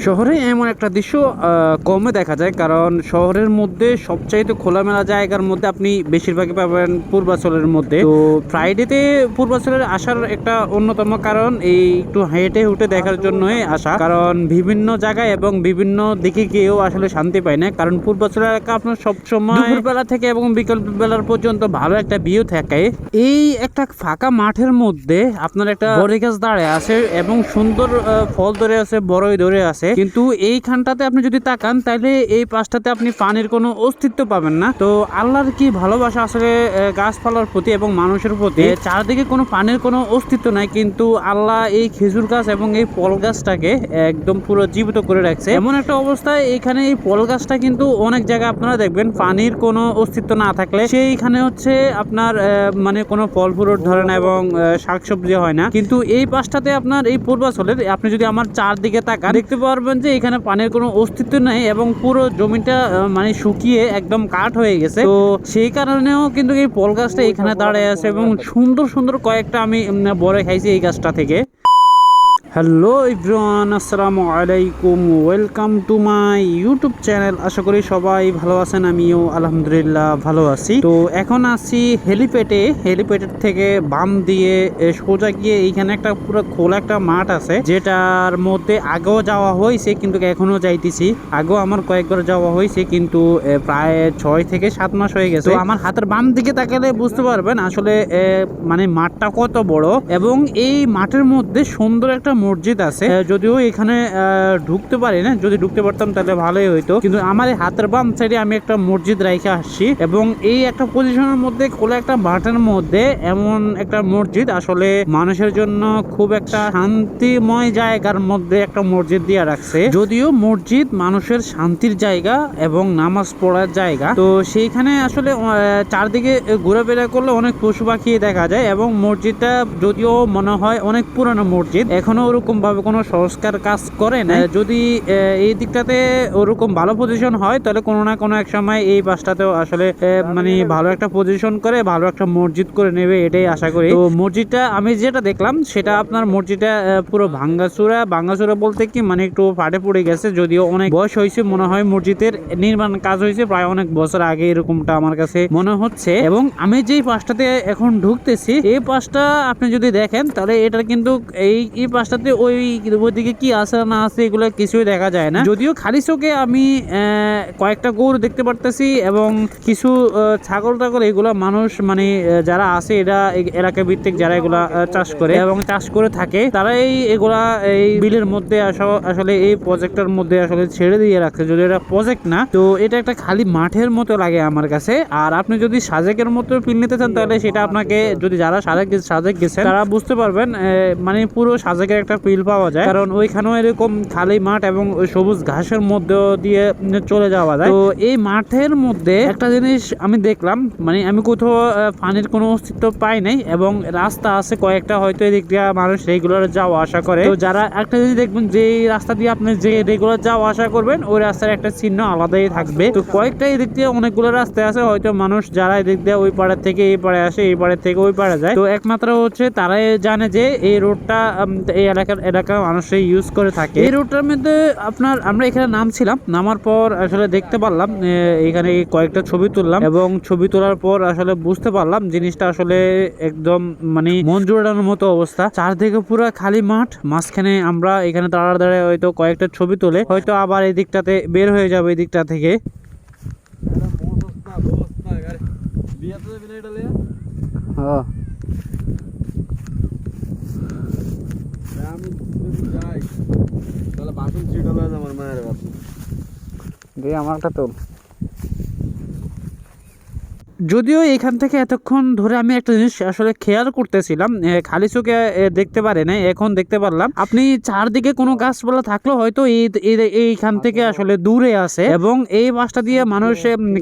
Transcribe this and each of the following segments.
শহরে এমন একটা দৃশ্য কমে দেখা যায়, কারণ শহরের মধ্যে সবচাইতে খোলামেলা জায়গার মধ্যে আপনি বেশিরভাগই পাবেন পূর্বাঞ্চলের মধ্যে। তো ফ্রাইডেতে পূর্বাঞ্চলের আসার একটা অন্যতম কারণ এই একটু হেঁটে হুটে দেখার জন্যই আসা, কারণ বিভিন্ন জায়গায় এবং বিভিন্ন দিকে গিয়েও আসলে শান্তি পায় না। কারণ পূর্বাঞ্চলের এলাকা আপনার সবসময় দুপুরবেলা থেকে এবং বিকেল বেলার পর্যন্ত ভালো একটা ভিউ থাকে। এই একটা ফাঁকা মাঠের মধ্যে আপনার একটা বড় গাছ দাঁড়ায় আছে এবং সুন্দর ফল ধরে আছে, বড়ই ধরে আছে, কিন্তু এইখানটাতে আপনি যদি তাকান তাহলে এই পাশটাতে আপনি পানির কোনো অস্তিত্ব পাবেন না। তো আল্লাহর কি ভালোবাসা আসলে গাছপালার প্রতি এবং মানুষের প্রতি, চারদিকে কোনো পানির কোনো অস্তিত্ব নাই, কিন্তু আল্লাহ এই খেজুর গাছ এবং এই ফল গাছটাকে একদম পুরো জীবিত করে রাখছে। এমন একটা অবস্থায় এখানে এই ফল গাছটা কিন্তু অনেক জায়গায় আপনারা দেখবেন পানির কোনো অস্তিত্ব না থাকলে সেইখানে হচ্ছে আপনার মানে কোনো ফল ফুরুট ধরে না এবং শাকসবজি হয় না। কিন্তু এই পাশটাতে আপনার এই পূর্বাঞ্চলের আপনি যদি আমার চারদিকে তাকান দেখতে পারবেন যে এখানে পানির কোনো অস্তিত্ব নেই এবং পুরো জমিটা মানে শুকিয়ে একদম কাঠ হয়ে গেছে। তো সেই কারণেও কিন্তু এই ফল গাছটা এখানে দাঁড়িয়ে আছে এবং সুন্দর সুন্দর কয়েকটা আমি বড় খাইছি এই গাছটা থেকে। হ্যালো এভরিওয়ান, আসসালামু আলাইকুম, welcome to my YouTube channel. আশা করি সবাই ভালো আছেন, আমিও আলহামদুলিল্লাহ ভালো আছি। তো এখন আছি হেলিপ্যাডের থেকে বাম দিয়ে সোজা গিয়ে এইখানে একটা পুরো খোলা একটা মাঠ আছে, যেটার মধ্যে আগেও যাওয়া হয়েছে কিন্তু এখনো যাইতেছি। আগেও আমার কয়েকবার যাওয়া হয়েছে কিন্তু প্রায় 6 থেকে 7 মাস হয়ে গেছে। তো আমার হাতের বাম দিকে তাকালে বুঝতে পারবেন আসলে মানে মাঠটা কত বড়। এবং এই মাঠের মধ্যে সুন্দর একটা মসজিদ আছে, যদিও এখানে ঢুকতে পারি না, যদি ঢুকতে পারতাম তাহলে ভালোই হইতো। কিন্তু আমার হাতের বাম সাইডে আমি একটা মসজিদ রেখে আসছি এবং এই একটা পজিশনের মধ্যে খোলা একটা মাঠের মধ্যে এমন একটা মসজিদ আসলে মানুষের জন্য খুব একটা শান্তিময় জায়গার মধ্যে একটা মসজিদ দিয়ে রাখছে। যদিও মসজিদ মানুষের শান্তির জায়গা এবং নামাজ পড়ার জায়গা, তো সেইখানে আসলে চারদিকে ঘোরাফেরা করলে অনেক পশু পাখি দেখা যায় এবং মসজিদটা যদিও মনে হয় অনেক পুরানো মসজিদ, এখনো ওরকম ভাবে কোনো সংস্কার কাজ করে না। যদি এই দিকটাতে ওরকম ভালো পজিশন হয় তাহলে কোনো না কোনো এক সময় এই পাশটাতেও আসলে মানে ভালো একটা পজিশন করে ভালো একটা মসজিদ করে নেবে, এটাই আশা করি। তো মসজিদটা আমি যেটা দেখলাম সেটা আপনার মসজিদটা পুরো ভাঙ্গাচুরা বলতে কি মানে একটু ফাটে পড়ে গেছে, যদিও অনেক বয়স হয়েছে। মনে হয় মসজিদের নির্মাণ কাজ হয়েছে প্রায় অনেক বছর আগে, এরকমটা আমার কাছে মনে হচ্ছে। এবং আমি যেই পাশটাতে এখন ঢুকতেছি এই পাশটা আপনি যদি দেখেন তাহলে এটা কিন্তু এই পাশটাতে ওইদিকে কি আছে না আছে এগুলো কিছুই দেখা যায় না। যদিও খালি চোখে আমি কয়েকটা গরু দেখতে পারতেছি এবং কিছু ছাগল টাগল, এগুলা মানুষ মানে যারা আছে এরা এলাকা ভিত্তিক যারা এগুলা চাষ করে এবং চাষ করে থাকে তারা এগুলা এই বিলের মধ্যে আসলে এই প্রজেক্টের মধ্যে আসলে ছেড়ে দিয়ে রাখছে। যদি এটা প্রজেক্ট না, তো এটা একটা খালি মাঠের মতো লাগে আমার কাছে। আর আপনি যদি সাজেকের মতো ফিল নিতে চান তাহলে সেটা আপনাকে, যদি যারা সাজেক গেছেন তারা বুঝতে পারবেন, মানে পুরো সাজেকের একটা ফিল পাওয়া যায়, কারণ ওইখানেও এরকম খালি মাঠ এবং সবুজ ঘাসের মধ্যে দিয়ে চলে যাওয়া যায়। তো এই মাঠের মধ্যে একটা জিনিস আমি দেখলাম, মানে আমি কোথাও পানির কোনো অস্তিত্ব পাই নাই এবং রাস্তা আছে কয়েকটা, হয়তো এদিক দিয়ে মানুষ রেগুলার যাওয়া আসা করে। তো যারা একটা জিনিস দেখবেন যে রাস্তা দিয়ে আপনি যে রেগুলার যাওয়া আসা করবেন ওই রাস্তার একটা চিহ্ন আলাদাই থাকবে। তো কয়েকটা এদিক দিয়ে অনেকগুলো রাস্তা আছে, হয়তো মানুষ যারা এদিক দিয়ে ওই পাড়ের থেকে এই পাড়ে আসে, এই পাড়ের থেকে ওই পাড়ে যায়। তো একমাত্র হচ্ছে তারাই জানে যে এই রোডটা এই এলাকার মানুষই ইউজ করে থাকে। এই রোডটার মধ্যে আপনার আমরা এখানে নামছিলাম, নামার পর আসলে দেখতে পারলাম এখানে কয়েকটা ছবি তুললাম এবং ছবি তোলার পর আসলে বুঝতে পারলাম জিনিসটা আসলে একদম মানে মন জোড়ানোর মতো অবস্থা। চারদিকে পুরো খালি মাঠ, মাঝখানে আমরা এখানে দাঁড়ায় হয়তো কয়েকটা ছবি তুলে হয়তো আবার এই দিকটাতে বের হয়ে যাবে এই দিকটা থেকে। হ্যাঁ আমারটা তো যদিও এখান থেকে এতক্ষণ ধরে আমি একটা জিনিস আসলে খেয়াল করতেছিলাম, খালি চোখে দেখতে পারে না, এখন দেখতে পারলাম। আপনি চারদিকে কোনো গাছপালা থাকলেও হয়তো এইখান থেকে আসলে দূরে আছে এবং এই মাছটা দিয়ে মানুষ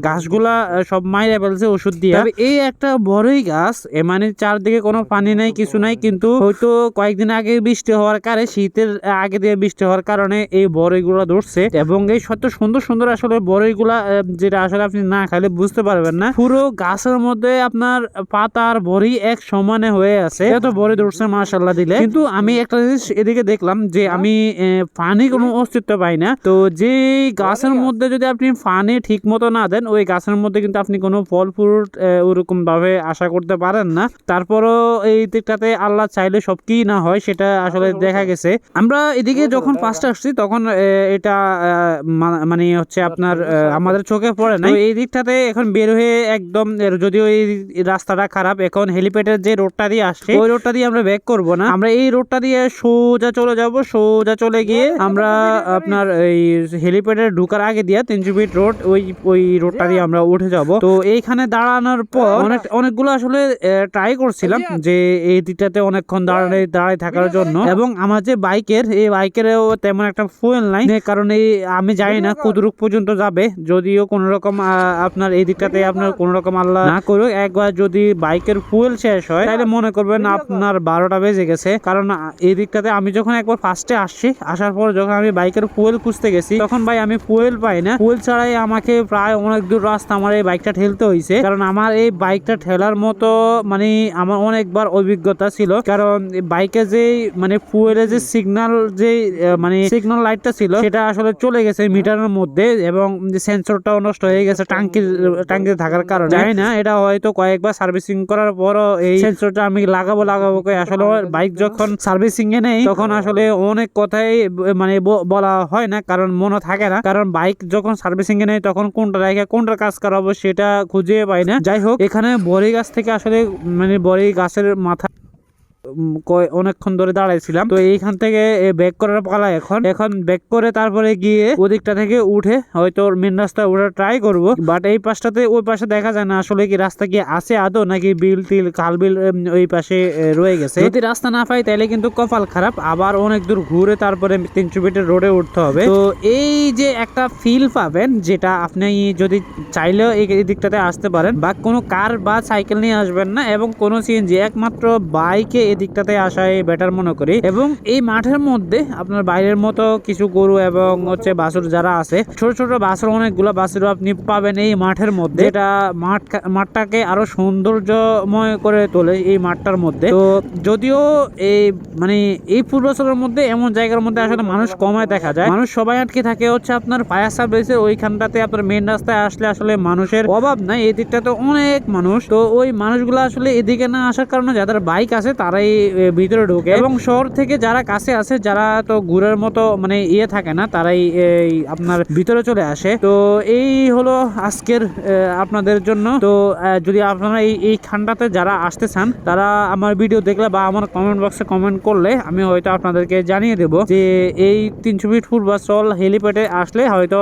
গাছগুলা সব মাইরে ফেলছে ওষুধ দিয়ে। এই একটা বড়ই গাছ, মানে চারদিকে কোনো পানি নাই কিছু নাই, কিন্তু হয়তো কয়েকদিন আগে বৃষ্টি হওয়ার কারণে, শীতের আগে দিয়ে বৃষ্টি হওয়ার কারণে এই বড়ইগুলা ধরছে এবং এই সত্য সুন্দর সুন্দর আসলে বড়ইগুলা, যেটা আসলে আপনি না খাইলে বুঝতে পারবেন না। পুরো গাছের মধ্যে আপনার পাতার ভরি এক সমানে হয়ে আছে, এত ভরি ধরছে মাশাআল্লাহ দিলে। কিন্তু আমি একটা জিনিস এদিকে দেখলাম যে আমি পানি কোনো অস্তিত্ব পাই না। তো যে গাছের মধ্যে যদি আপনি পানি ঠিক মতো না দেন, ওই গাছের মধ্যে কিন্তু আপনি কোনো ফল ফ্রুট ওরকম ভাবে আশা করতে পারেন না। তারপরও এই দিকটাতে আল্লাহ চাইলে সব কি না হয় সেটা আসলে দেখা গেছে। আমরা এদিকে যখন ফার্স্ট আসছি তখন এটা মানে হচ্ছে আপনার আমাদের চোখে পড়ে না। এই দিকটাতে এখন বের হয়ে একদম, যদিও এই রাস্তাটা খারাপ, এখন হেলিপ্যাডের যে রোডটা দিয়ে আসছে ওই রোডটা দিয়ে আমরা ব্যাক করব না, আমরা এই রোডটা দিয়ে সোজা চলে যাব। সোজা চলে গিয়ে আমরা আপনার এই হেলিপ্যাডের ঢোকার আগে দিয়ে 300 ফিট রোড, ওই রোডটা দিয়ে আমরা উঠে যাব। তো এইখানে দাঁড়ানোর পর অনেকগুলো আসলে ট্রাই করছিলাম যে এই দিকটাতে অনেকক্ষণ দাঁড়ায় থাকার জন্য, এবং আমার যে এই বাইকেরও তেমন একটা ফুয়েল নাই, কারণ এই আমি জানি না কতটুক পর্যন্ত যাবে। যদিও কোন রকম আপনার এই দিকটাতে আপনার কোন রকম আল্লাহ না করুক, একবার যদি বাইকের ফুয়েল শেষ হয় তাহলে মনে করবেন আপনার 12টা বেজে গেছে। কারণ এই দিকটাতে আমি যখন একবার ফার্স্টে আসার পর যখন আমি বাইকের ফুয়েল খুঁজতে গেছি তখন ভাই আমি ফুয়েল পাই না। ফুয়েল ছাড়াই আমাকে প্রায় অনেক দূর রাস্তা আমার এই বাইকটা ঠেলতে হয়েছে, কারণ আমার এই বাইকটা ঠেলার মতো মানে আমার অনেকবার অভিজ্ঞতা ছিল। কারণ বাইকে যে মানে ফুয়েলের যে সিগন্যাল সিগন্যাল লাইটটা ছিল সেটা আসলে চলে গেছে মিটারের মধ্যে, এবং সেন্সরটাও নষ্ট হয়ে গেছে টাঙ্কিতে থাকার কারণে। জানি না, এটা হয়তো কয়েকবার সার্ভিসিং করার পরও এই সেন্সরটা আমি লাগাবো আসলে বাইক যখন সার্ভিসিং এ নেই তখন আসলে অনেক কথাই মানে বলা হয় না, কারণ মনে থাকে না। কারণ বাইক যখন সার্ভিসিং এ নেই তখন কোনটা রেখে কোনটার কাজ করাবো সেটা খুঁজে পাই না। যাই হোক, এখানে বড়ি গাছ থেকে আসলে মানে বড়ি গাছের মাথা অনেকক্ষণ ধরে দাঁড়াইছিলাম। তো এইখান থেকে ব্যাক করার পালা, এখন ব্যাক করে তারপরে গিয়ে ওদিকটা থেকে উঠে হয়তো মেন রাস্তা উঠে ট্রাই করব। বাট এই পাশটাতে ওই পাশে দেখা যায় না আসলে কি রাস্তা কি আছে আদৌ, নাকি বিল টিল খাল বিল ওই পাশে রয়ে গেছে। যদি রাস্তা না পাই তাহলে কিন্তু কপাল খারাপ, আবার অনেক দূর ঘুরে তারপরে 300 ফিটের রোডে উঠতে হবে। তো এই যে একটা ফিল পাবেন যেটা আপনি যদি চাইলেও এই দিকটাতে আসতে পারেন, বা কোনো কার বা সাইকেল নিয়ে আসবেন না, এবং কোনো সিএনজি, একমাত্র বাইকে দিকটাতে আসাই বেটার মনে করি। এবং এই মাঠের মধ্যে আপনার বাইরের মতো কিছু গরু এবং হচ্ছে বাছুর যারা আছে, ছোট ছোট বাছুর, অনেকগুলো বাছুর আপনি পাবেন এই মাঠের মধ্যে, এটা মাঠটাকে আরো সৌন্দর্যময় করে তোলে এই মাঠটার মধ্যে। তো যদিও এই মানে এই পূর্বাচলের মধ্যে এমন জায়গার মধ্যে আসলে মানুষ কমায় দেখা যায়, মানুষ সবাই আটকে থাকে হচ্ছে আপনার ফায়ার সার্ভিসের ওইখানটাতে। আপনার মেন রাস্তায় আসলে মানুষের অভাব নাই, এই দিকটাতে অনেক মানুষ। তো ওই মানুষগুলো আসলে এদিকে না আসার কারণে যাদের বাইক আছে তারাই ভিতরে ঢোকে, এবং শহর থেকে যারা কাছে আছে, যারা তো ঘুরের মতো মানে থাকে না, তারাই আপনার ভিতরে চলে আসে। তো এই হলো আজকের আপনাদের জন্য। তো যদি আপনারা এই খানটাতে যারা আসতে চান তারা আমার ভিডিও দেখলে বা আমার কমেন্ট বক্সে কমেন্ট করলে আমি হয়তো আপনাদেরকে জানিয়ে দেব যে এই 300 ফিট পূর্বাচল হেলিপ্যাডে আসলে হয়তো